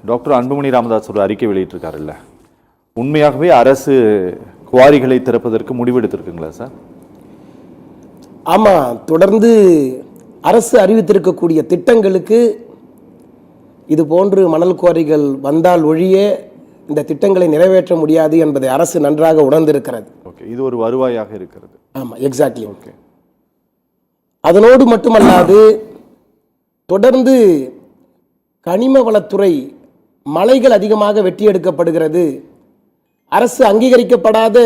Doctor Anbumani Ramadoss ஒரு அறிக்கை வெளியிட்டிருக்காருல்ல, உண்மையாகவே அரசு குவாரிகளை திறப்பதற்கு முடிவெடுத்திருக்குங்களா சார்? ஆமாம், தொடர்ந்து அரசு அறிவித்திருக்கக்கூடிய திட்டங்களுக்கு இது போன்று மணல் குவாரிகள் வந்தால் ஒழிய இந்த திட்டங்களை நிறைவேற்ற முடியாது என்பதை அரசு நன்றாக உணர்ந்திருக்கிறது. ஓகே, இது ஒரு வருவாயாக இருக்கிறது. ஆமாம், எக்ஸாக்ட்லி. ஓகே, அதனோடு மட்டுமல்லாது தொடர்ந்து கனிம வளத்துறை மலைகள் அதிகமாக வெட்டி எடுக்கப்படுகிறது. அரசு அங்கீகரிக்கப்படாத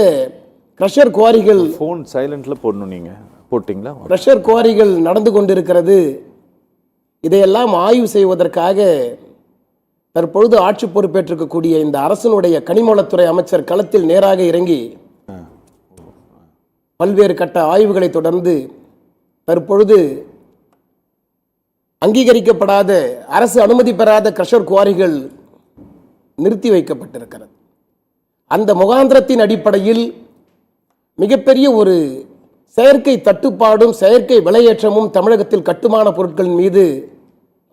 கிரஷர் குவாரிகள், ஃபோன் சைலண்ட்ல போடணும், நீங்க போட்டிங்களா? கிரஷர் குவாரிகள் நடந்து கொண்டிருக்கிறது. இதையெல்லாம் ஆய்வு செய்வதற்காக தற்பொழுது ஆட்சி பொறுப்பேற்றிருக்கக்கூடிய இந்த அரசினுடைய கனிமவளத்துறை அமைச்சர் களத்தில் நேராக இறங்கி பல்வேறு கட்ட ஆய்வுகளை தொடர்ந்து தற்பொழுது அங்கீகரிக்கப்படாத அரசு அனுமதி பெறாத கிரஷர் குவாரிகள் நிறுத்தி வைக்கப்பட்டிருக்கிறது. அந்த முகாந்திரத்தின் அடிப்படையில் மிகப்பெரிய ஒரு செயற்கை தட்டுப்பாடும் செயற்கை விலையேற்றமும் தமிழகத்தில் கட்டுமான பொருட்களின் மீது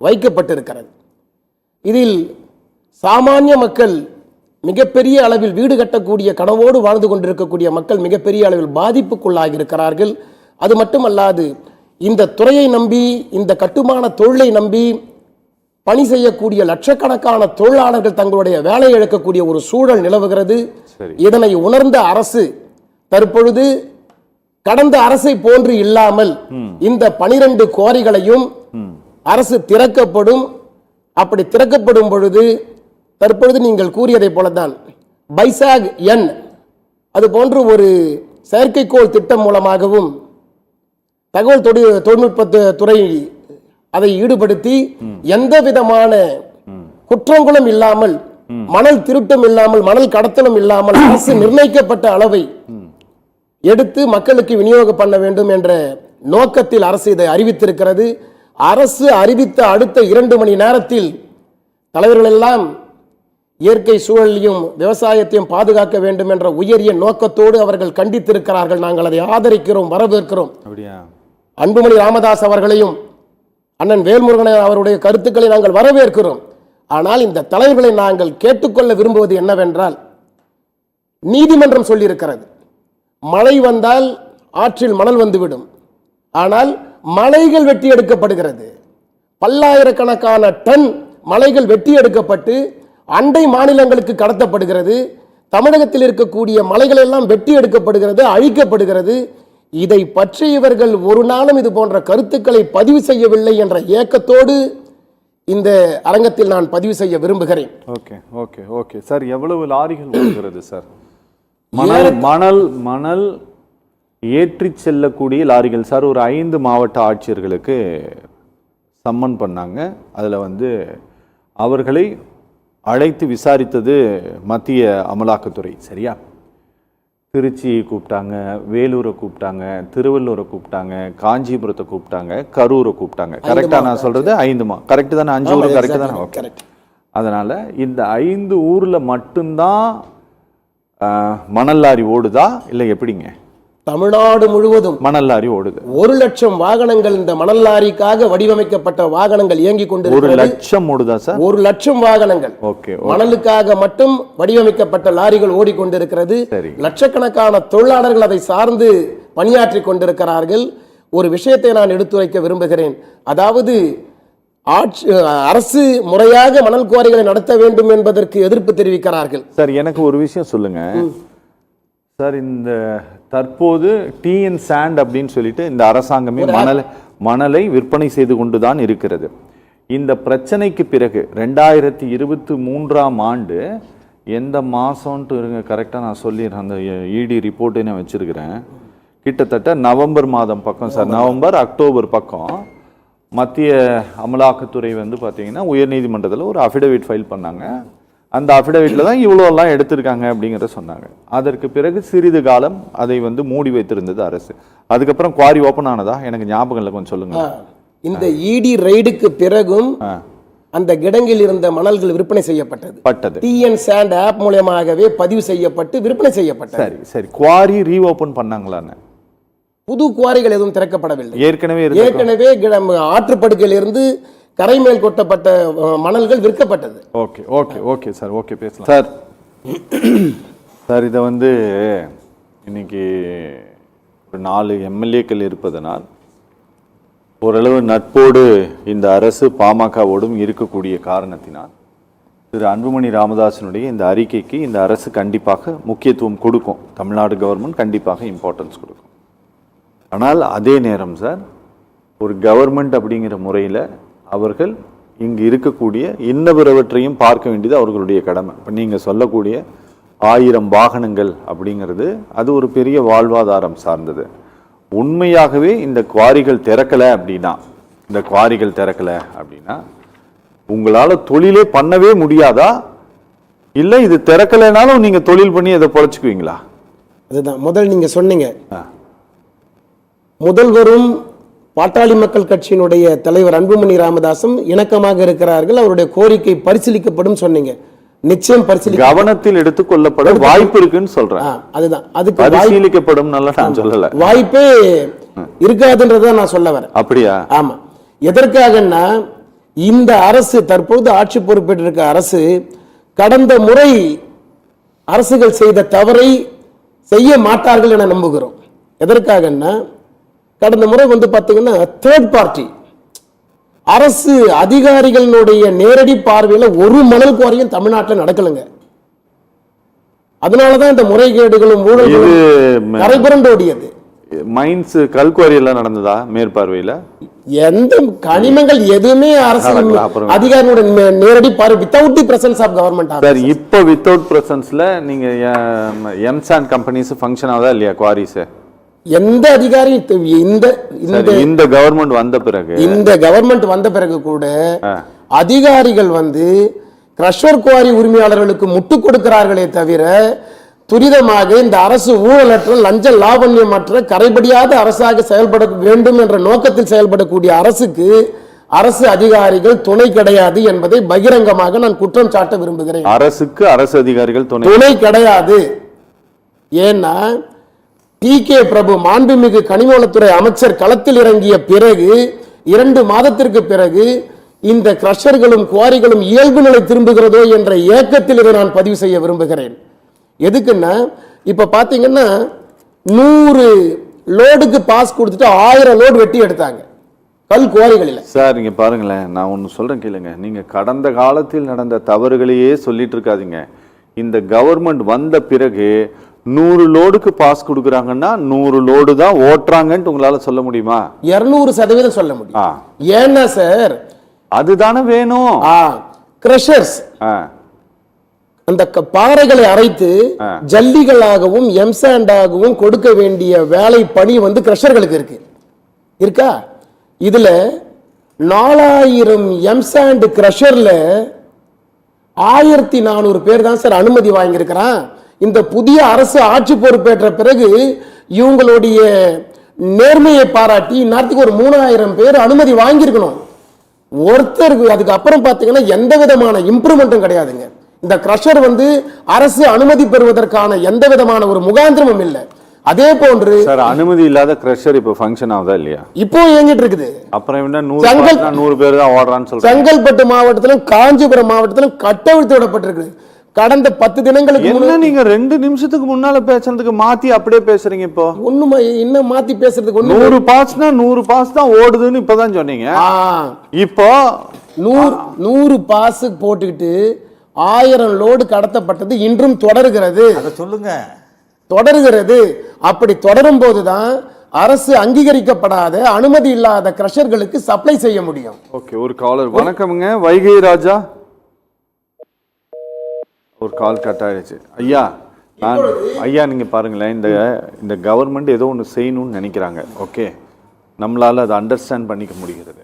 வைக்கப்பட்டிருக்கிறது. இதில் சாமானிய மக்கள் மிகப்பெரிய அளவில் வீடு கட்டக்கூடிய கனவோடு வாழ்ந்து கொண்டிருக்கக்கூடிய மக்கள் மிகப்பெரிய அளவில் பாதிப்புக்குள்ளாகி இருக்கிறார்கள். அது மட்டுமல்லாது இந்த துறையை நம்பி, இந்த கட்டுமான தொழிலை நம்பி பணி செய்யக்கூடிய லட்சக்கணக்கான தொழிலாளர்கள் தங்களுடைய வேலையை இழக்கக்கூடிய ஒரு சூழல் நிலவுகிறது. இதனை உணர்ந்த அரசு தற்பொழுது கடந்த அரசை போன்று இல்லாமல் இந்த 12 குவாரிகளையும் அரசு திறக்கப்படும். அப்படி திறக்கப்படும் பொழுது தற்பொழுது நீங்கள் கூறியதை போலதான் பைசாக் எண் அது போன்று ஒரு செயற்கைக்கோள் திட்டம் மூலமாகவும் தகவல் தொழில்நுட்ப துறை அதை ஈடுபடுத்தி எந்த விதமான குற்றங்களும் இல்லாமல், மணல் திருட்டும் இல்லாமல், மணல் கடத்தலும் இல்லாமல் அரசு நிர்ணயிக்கப்பட்ட அளவை எடுத்து மக்களுக்கு விநியோகம் பண்ண வேண்டும் என்ற நோக்கத்தில் அரசு இதை அறிவித்திருக்கிறது. அரசு அறிவித்த அடுத்த 2 மணி நேரத்தில் தலைவர்கள் எல்லாம் இயற்கை சூழலையும் விவசாயத்தையும் பாதுகாக்க வேண்டும் என்ற உயரிய நோக்கத்தோடு அவர்கள் கண்டித்திருக்கிறார்கள். நாங்கள் அதை ஆதரிக்கிறோம், வரவேற்கிறோம். அன்புமணி ராமதாஸ் அவர்களையும் அண்ணன் வேல்முருகன் அவருடைய கருத்துக்களை நாங்கள் வரவேற்கிறோம். ஆனால் இந்த தலைவர்களை நாங்கள் கேட்டுக்கொள்ள விரும்புவது என்னவென்றால், நீதிமன்றம் சொல்லியிருக்கிறது, மழை வந்தால் ஆற்றில் மணல் வந்துவிடும். ஆனால் மலைகள் வெட்டி எடுக்கப்படுகிறது. பல்லாயிரக்கணக்கான டன் மலைகள் வெட்டி எடுக்கப்பட்டு அண்டை மாநிலங்களுக்கு கடத்தப்படுகிறது. தமிழகத்தில் இருக்கக்கூடிய மலைகள் எல்லாம் வெட்டி எடுக்கப்படுகிறது, அழிக்கப்படுகிறது. இதை பற்றி இவர்கள் ஒரு நாளும் இது போன்ற கருத்துக்களை பதிவு செய்யவில்லை என்ற ஏக்கத்தோடு இந்த அரங்கத்தில் நான் பதிவு செய்ய விரும்புகிறேன். ஓகே ஓகே ஓகே சார், எவ்வளவு லாரிகள் வருகிறது சார்? மணல் ஏற்றி செல்லக்கூடிய லாரிகள் சார். ஒரு 5 மாவட்ட ஆட்சியர்களுக்கு சம்மன் பண்ணாங்க. அதில் அவர்களை அழைத்து விசாரித்தது மத்திய அமலாக்கத்துறை. சரியா? திருச்சியை கூப்பிட்டாங்க, வேலூரை கூப்பிட்டாங்க, திருவள்ளூரை கூப்பிட்டாங்க, காஞ்சிபுரத்தை கூப்பிட்டாங்க, கரூரை கூப்பிட்டாங்க. கரெக்டா நான் சொல்றது? 5 கரெக்டு தானே? 5 ஊர் கரெக்டு தானே? ஓகே. அதனால இந்த 5 ஊர்ல மட்டும்தான் மணல் லாரி ஓடுதா இல்லை எப்படிங்க? தமிழ்நாடு முழுவதும் மணல் லாரி ஓடுது. 1 லட்சம் வாகனங்கள் இந்த மணல் லாரிக்காக வடிவமைக்கப்பட்ட வாகனங்கள் இயங்கி கொண்டிருக்கிறது. 1 லட்சம் ஓடுதா சார்? 1 லட்சம் வாகனங்கள் மணலுக்காக மட்டும் வடிவமைக்கப்பட்ட லாரிகள் ஓடிக்கொண்டிருக்கிறது. லட்சக்கணக்கான தொழிலாளர்கள் அதை சார்ந்து பணியாற்றி கொண்டிருக்கிறார்கள். ஒரு விஷயத்தை நான் எடுத்துரைக்க விரும்புகிறேன். அதாவது அரசு முறையாக மணல் குவாரிகளை நடத்த வேண்டும் என்பதற்கு எதிர்ப்பு தெரிவிக்கிறார்கள். சார், எனக்கு ஒரு விஷயம் சொல்லுங்க சார். இந்த தற்போது டிஎன் சாண்ட் அப்படின்னு சொல்லிட்டு இந்த அரசாங்கமே மணலை விற்பனை செய்து கொண்டுதான் இருக்கிறது. இந்த பிரச்சனைக்கு பிறகு 2023ஆம் ஆண்டு எந்த மாசம்ட்டு இருங்க, கரெக்டா நான் சொல்லிடுறேன், அந்த இடி ரிப்போர்ட்டை நான் வச்சிருக்கிறேன். கிட்டத்தட்ட நவம்பர் மாதம் பக்கம் சார், நவம்பர் அக்டோபர் பக்கம் மத்திய அமலாக்கத்துறை பார்த்தீங்கன்னா உயர்நீதிமன்றத்தில் ஒரு அஃபிடவிட் ஃபைல் பண்ணாங்க. அந்த அஃபிடவிட்டில் தான் இவ்வளோலாம் எடுத்திருக்காங்க அப்படிங்கிறத சொன்னாங்க. அதற்கு பிறகு சிறிது காலம் அதை மூடி வைத்திருந்தது அரசு. அதுக்கப்புறம் குவாரி ஓப்பன் ஆனதா? எனக்கு ஞாபகம் இல்லை, கொஞ்சம் சொல்லுங்க. இந்த இடி ரைடுக்கு பிறகும் அந்த கிடங்கில் இருந்த மணல்கள் விற்பனை செய்யப்பட்டது. டிஎன் சாண்ட் ஆப் மூலமாகவே பதிவு செய்யப்பட்டு விற்பனை செய்யப்பட்டது. சரி சரி, குவாரி ரீஓபன் பண்ணாங்களான்னு? புது குவாரிகள் எதுவும் திறக்கப்படவில்லை. ஏற்கனவே ஆற்றுப்படுக்கையிலிருந்து கரை மேல் கொட்டப்பட்ட மணல்கள் விற்கப்பட்டது. Okay okay okay sir, okay பேசலாம் சார். சார் இதை வந்து இன்னைக்கு ஒரு 4 எம்எல்ஏக்கள் இருப்பதனால் ஓரளவு நட்போடு இந்த அரசு பாமகவோடும் இருக்கக்கூடிய காரணத்தினால் திரு அன்புமணி ராமதாசனுடைய இந்த அறிக்கைக்கு இந்த அரசு கண்டிப்பாக முக்கியத்துவம் கொடுக்கும். தமிழ்நாடு கவர்மெண்ட் கண்டிப்பாக இம்பார்ட்டன்ஸ் கொடுக்கும். ஆனால் அதே நேரம் சார், ஒரு கவர்மெண்ட் அப்படிங்கிற முறையில் அவர்கள் இங்கு இருக்கக்கூடிய இன்னபிறவற்றையும் பார்க்க வேண்டியது அவர்களுடைய கடமை. இப்போ நீங்கள் சொல்லக்கூடிய 1000 வாகனங்கள் அப்படிங்கிறது அது ஒரு பெரிய வாழ்வாதாரம் சார்ந்தது. உண்மையாகவே இந்த குவாரிகள் திறக்கலை அப்படின்னா உங்களால் தொழிலே பண்ணவே முடியாதா? இல்லை இது திறக்கலைனாலும் நீங்கள் தொழில் பண்ணி அதை பொழைச்சிக்குவீங்களா? அதுதான் முதல் நீங்க சொன்னீங்க. முதல்வரும் பாட்டாளி மக்கள் கட்சியினுடைய தலைவர் அன்புமணி ராமதாசும் இணக்கமாக இருக்கிறார்கள், அவருடைய கோரிக்கை பரிசீலிக்கப்படும் சொன்னீங்க. நிச்சயம் கவனத்தில் எடுத்துக்கொள்ளப்பட வாய்ப்பு இருக்குன்னு சொல்றேன். அதுதான் அதுக்கு பரிசீலிக்கப்படும் நான் சொல்லல, வாய்ப்பே இருக்காதுன்றத நான் சொல்ல வரேன். அப்படியா? ஆமா. எதற்காகன்னா இந்த அரசு தற்போது ஆட்சி பொறுப்பேற்றிருக்க அரசு கடந்த முறை அரசுகள் செய்த தவறை செய்ய மாட்டார்கள் என நம்புகிறோம். எதற்காகன்னா கடந்த முறை வந்து பாத்தீங்கன்னா தேர்ட் பார்ட்டி அரசு அதிகாரிகளுடைய நேரடி பார்வையில் ஒரு மணல் குவாரியும் தமிழ்நாட்டில் நடக்கலைங்க. அதனாலதான் இந்த முறைகேடுகளும் ஊழல்களும் கரைபுரண்டு ஓடியது. மைன்ஸ் கல்குவாரி எல்லாம் நடந்ததா மேற்பார்வையில? எந்த கனிமங்கள் எதுவுமே அரசு அதிகாரிகளுடைய நேரடி பார்வை without the presence of government. Sir இப்போ வித்தவுட் பிரசன்ஸ்ல நீங்க எம்சாண்ட் கம்பெனிஸ் ஃபங்க்ஷன் ஆகுதா இல்லையா குவாரிஸ்? எந்த அதிகாரி இந்த கவர்மெண்ட் வந்த பிறகு கூட அதிகாரிகள் வந்து கிரஷர் குவாரி உரிமையாளர்களுக்கு முட்டு கொடுக்கிறார்களே தவிர துரிதமாக இந்த அரசு ஊழலற்ற லஞ்ச லாவண்யமற்ற கரைபடியாத அரசாக செயல்பட வேண்டும் என்ற நோக்கத்தில் செயல்படக்கூடிய அரசுக்கு அரசு அதிகாரிகள் துணை கிடையாது என்பதை பகிரங்கமாக நான் குற்றம் சாட்ட விரும்புகிறேன். அரசுக்கு அரசு அதிகாரிகள் துணை கிடையாது. ஏன்னா டி.கே. பிரபு மாண்புமிகு கனிமவளத்துறை அமைச்சர் களத்தில் இறங்கிய பிறகு 2 மாதத்திற்கு பிறகு இந்த கிரஷர்களும் குவாரிகளும் இயல்பு நிலை திரும்புகிறதோ என்ற ஏக்கத்தில் இதை நான் பதிவு செய்ய விரும்புகிறேன். எதுக்குன்னா இப்ப பாத்தீங்கன்னா 100 லோடுக்கு பாஸ் கொடுத்துட்டு 1000 லோடு வெட்டி எடுத்தாங்க கல் குவாரிகளில். சார் இங்க பாருங்களேன், நான் ஒன்னு சொல்றேன் கேளுங்க. நீங்க கடந்த காலத்தில் நடந்த தவறுகளையே சொல்லிட்டு இருக்காதீங்க. இந்த கவர்மெண்ட் வந்த பிறகு 100 லோடுக்கு பாஸ் கொடுக்குறாங்கன்னா 100 லோடு தான் ஓட்டுறாங்கன்னு உங்களால சொல்ல முடியுமா? 200% சொல்ல முடியும். ஏன்னா சார் அதுதானே வேணும். கிரஷர்ஸ் அந்த பாறைகளை அரைத்து ஜல்லிகளாகவும் எம்சாண்டாகவும் கொடுக்க வேண்டிய வேலை பணி வந்து கிரஷர்களுக்கு இருக்கா? இதுல 4000 எம்சாண்ட் கிரஷர்ல 1400 பேர் தான் சார் அனுமதி வாங்கியிருக்கிறான். இந்த புதிய அரசு ஆட்சி பொறுப்பேற்ற பிறகு இவங்களுடைய நேர்மையை பாராட்டி இந்நேரத்துக்கு ஒரு 3000 பேர் அனுமதி வாங்கியிருக்கணும். ஒருத்தருக்கு அதுக்கு அப்புறம் பாத்தீங்கன்னா எந்த விதமான இம்ப்ரூவ்மெண்ட்டும் கிடையாதுங்க. இந்த கிரஷர் வந்து அரசு அனுமதி பெறுவதற்கான எந்த விதமான ஒரு முகாந்திரமும் இல்லை. அதே போன்று சார் அனுமதி இல்லாத கிரஷர் இப்ப ஃபங்க்ஷன் ஆகுதா இல்லையா? இப்போ இயங்கிட்டு இருக்குது. அப்புறம் என்ன 100 பேர் தான் ஓடுறான்னு சொல்றாங்க. செங்கல்பட்டு மாவட்டத்திலும் காஞ்சிபுரம் மாவட்டத்திலும் கட்டவிழ்த்து விடப்பட்டிருக்கு. கடந்த 10 தினங்களுக்கு முன்னாடி நீங்க 2 நிமிஷத்துக்கு முன்னால பேசுறதுக்கு மாத்தி அப்படியே பேசுறீங்க. இப்போ ஒண்ணுமா இன்னும் மாத்தி பேசுறதுக்கு 100 பாஸ்னா 100 பாஸ் தான் ஓடுதுன்னு இப்பதான் சொன்னீங்க. இப்போ 100 பாஸ் போட்டுக்கிட்டு 1000 லோடு கடத்தப்பட்டது இன்றும் தொடர்கிறது. அதை சொல்லுங்க. தொடர்கிறது. அப்படி தொடரும் போதுதான் அரசு அங்கீகரிக்கப்படாத அனுமதி இல்லாத கிரஷர்களுக்கு சப்ளை செய்ய முடியும். ஓகே, ஒரு காலர். வணக்கம்ங்க, வைகை ராஜா. ஒரு கால் கட் ஆயிடுச்சு. ஐயா நீங்க பாருங்களேன், இந்த கவர்மெண்ட் ஏதோ ஒன்று செய்யணும்னு நினைக்கிறாங்க. ஓகே, நம்மளால அதை அண்டர்ஸ்டாண்ட் பண்ணிக்க முடிகிறது.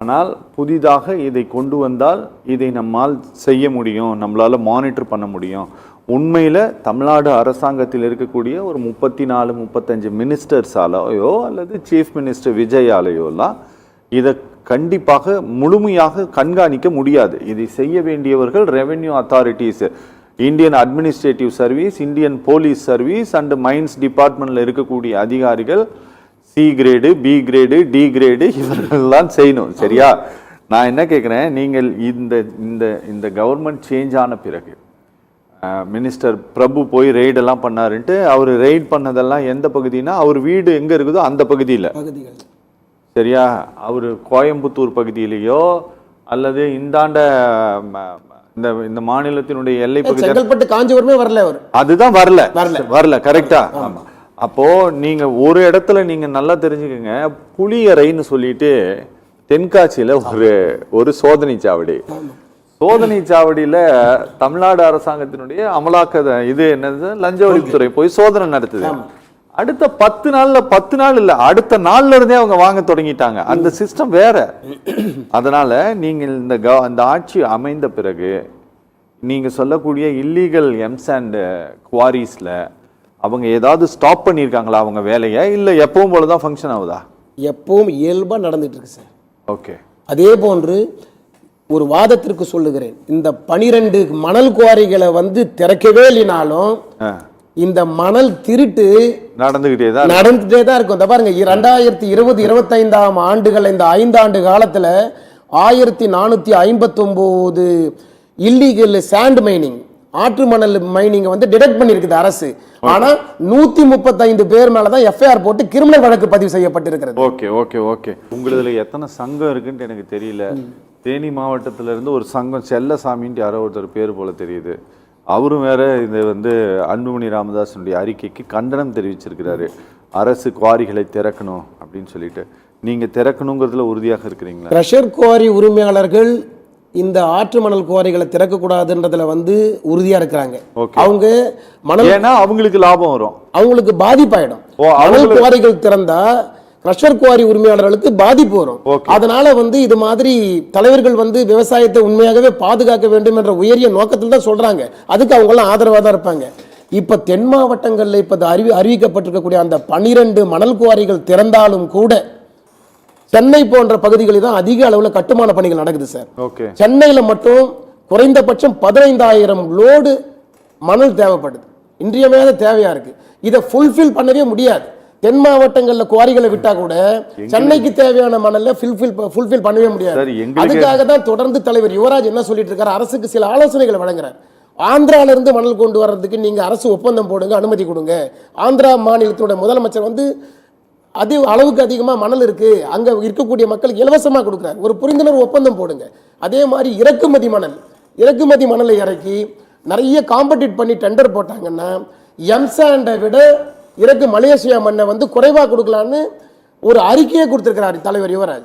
ஆனால் புதிதாக இதை கொண்டு வந்தால் இதை நம்மால் செய்ய முடியும், நம்மளால மானிட்டர் பண்ண முடியும். உண்மையில் தமிழ்நாடு அரசாங்கத்தில் இருக்கக்கூடிய ஒரு 34-35 மினிஸ்டர்ஸாலேயோ அல்லது சீஃப் மினிஸ்டர் விஜயாலேயோலாம் இதை கண்டிப்பாக முழுமையாக கண்காணிக்க முடியாது. இதை செய்ய வேண்டியவர்கள் revenue authorities, Indian administrative service, Indian police service and mines டிபார்ட்மெண்ட்டில் இருக்கக்கூடிய அதிகாரிகள், C grade, B grade, D grade, இவர்கள்லாம் செய்யணும். சரியா? நான் என்ன கேட்குறேன், நீங்கள் இந்த இந்த இந்த கவர்மெண்ட் சேஞ்ச் ஆன பிறகு மினிஸ்டர் பிரபு போய் ரெய்டெல்லாம் பண்ணாருன்ட்டு, அவர் ரெய்ட் பண்ணதெல்லாம் எந்த பகுதினா, அவர் வீடு எங்கே இருக்குதோ அந்த பகுதியில், சரியா? அவர் கோயம்புத்தூர் பகுதியிலேயோ அல்லது இந்தாண்ட இந்த இந்த மாநிலத்தினுடைய எல்லை பகுதி, செங்கல்பட்டு காஞ்சிபுரமே வரல அவர், அதுதான் வரல கரெக்டா? ஆமா. அப்போ நீங்க ஒரு இடத்துல நீங்க நல்லா தெரிஞ்சுக்கங்க, புளியறைன்னு சொல்லிட்டு தென்காட்சியில ஒரு சோதனை சாவடி, சோதனை சாவடியில தமிழ்நாடு அரசாங்கத்தினுடைய அமலாக்க இது என்னது, லஞ்ச ஒழிப்புத்துறை போய் சோதனை நடத்துது. அடுத்த 10 நாள் இல்ல, அடுத்த நாள்ல இருந்தே அவங்க வாங்க தொடங்கிட்டாங்க. அந்த சிஸ்டம் வேற. அதனால நீங்க இந்த ஆட்சி அமைந்த பிறகு நீங்க சொல்லக்கூடிய இல்லீகல் எம்சாண்ட் குவாரிஸ்ல அவங்க ஏதாவது ஸ்டாப் பண்ணியிருக்காங்களா அவங்க வேலையை, இல்ல எப்பவும் போலதான் ஃபங்க்ஷன் ஆகுதா? எப்பவும் இயல்பா நடந்துட்டு இருக்கு சார். ஓகே. அதே போன்று ஒரு வாதத்திற்கு சொல்லுகிறேன், இந்த 12 மணல் குவாரிகளை திறக்கவே இல்லைனாலும் இந்த மணல் திருட்டு நடந்துகிட்டே தான் இருக்கும். இந்த பாருங்க, 2020-25 ஆண்டுகள், இந்த 5 ஆண்டு காலத்துல 1459 இல்லீகல் சாண்ட் மைனிங், ஆற்று மணல் மைனிங் டிடெக்ட் பண்ணிருக்குது அரசு. ஆனா 135 பேர் மேலதான் எஃப்ஐஆர் போட்டு கிரிமினல் வழக்கு பதிவு செய்யப்பட்டிருக்கிறது. Okay okay okay. உங்களதுல எத்தனை சங்கம் இருக்குன்னு எனக்கு தெரியல. தேனி மாவட்டத்துல இருந்து ஒரு சங்கம் செல்லசாமின்ட்டு யாரோ ஒருத்தர் பேர் போல தெரியுது. அவரும் வேற இது அன்புமணி ராமதாஸனுடைய அறிக்கைக்கு கண்டனம் தெரிவிச்சிருக்கிறாரு. அரசு குவாரிகளை திறக்கணும் அப்படின்னு சொல்லிட்டு. நீங்க திறக்கணுங்கிறதுல உறுதியாக இருக்கிறீங்களா? கிரஷர் குவாரி உரிமையாளர்கள் இந்த ஆற்று மணல் குவாரிகளை திறக்க கூடாதுன்றதுல உறுதியா இருக்கிறாங்க. அவங்க அவங்களுக்கு லாபம் வரும், அவங்களுக்கு பாதிப்பாயிடும். மணல் குவாரிகள் திறந்தா கிரஷர் குவாரி உரிமையாளர்களுக்கு பாதிப்பு வரும். அதனால இது மாதிரி தலைவர்கள் விவசாயத்தை உண்மையாகவே பாதுகாக்க வேண்டும் என்ற உயரிய நோக்கத்தில் தான் சொல்றாங்க. அதுக்கு அவங்க எல்லாம் ஆதரவா தான் இருப்பாங்க. இப்ப தென் மாவட்டங்கள்ல இப்ப அறிவிக்கப்பட்டிருக்கக்கூடிய அந்த 12 மணல் குவாரிகள் திறந்தாலும் கூட சென்னை போன்ற பகுதிகளில் தான் அதிக அளவுல கட்டுமான பணிகள் நடக்குது சார். சென்னையில மட்டும் குறைந்தபட்சம் 15,000 லோடு மணல் தேவைப்படுது. இன்றியமையாத தேவையா இருக்கு. இதை ஃபுல்ஃபில் பண்ணவே முடியாது. தென் மாவட்டங்கள்ல குவாரிகளை விட்டா கூட சென்னைக்கு தேவையான மணல்ல ஃபுல்ஃபில் பண்ணவே முடியாது. அதுக்காக தான் தொடர்ந்து தலைவர் யுவராஜ் என்ன சொல்லிட்டு இருக்காரு, அரசுக்கு சில ஆலோசனைகளை வழங்குறார். ஆந்திரால இருந்து மணல் கொண்டு வர்றதுக்கு நீங்க அரசு ஒப்பந்தம் போடுங்க, அனுமதி கொடுங்க. ஆந்திரா மாநிலத்தோட முதலமைச்சர் அளவுக்கு அதிகமா மணல் இருக்கு, அங்க இருக்கக்கூடிய மக்களுக்கு இலவசமா கொடுக்குறாரு. ஒரு புரிந்துணர்வு ஒப்பந்தம் போடுங்க. அதே மாதிரி இறக்குமதி மணலை இறக்கி நிறைய காம்படிட் பண்ணி டெண்டர் போட்டாங்கன்னா எம்சாண்டை விட மலேசியா மண்ணை குறைவா கொடுக்கலான்னு ஒரு அறிக்கையை கொடுத்திருக்கிறார் தலைவர் யுவராஜ்.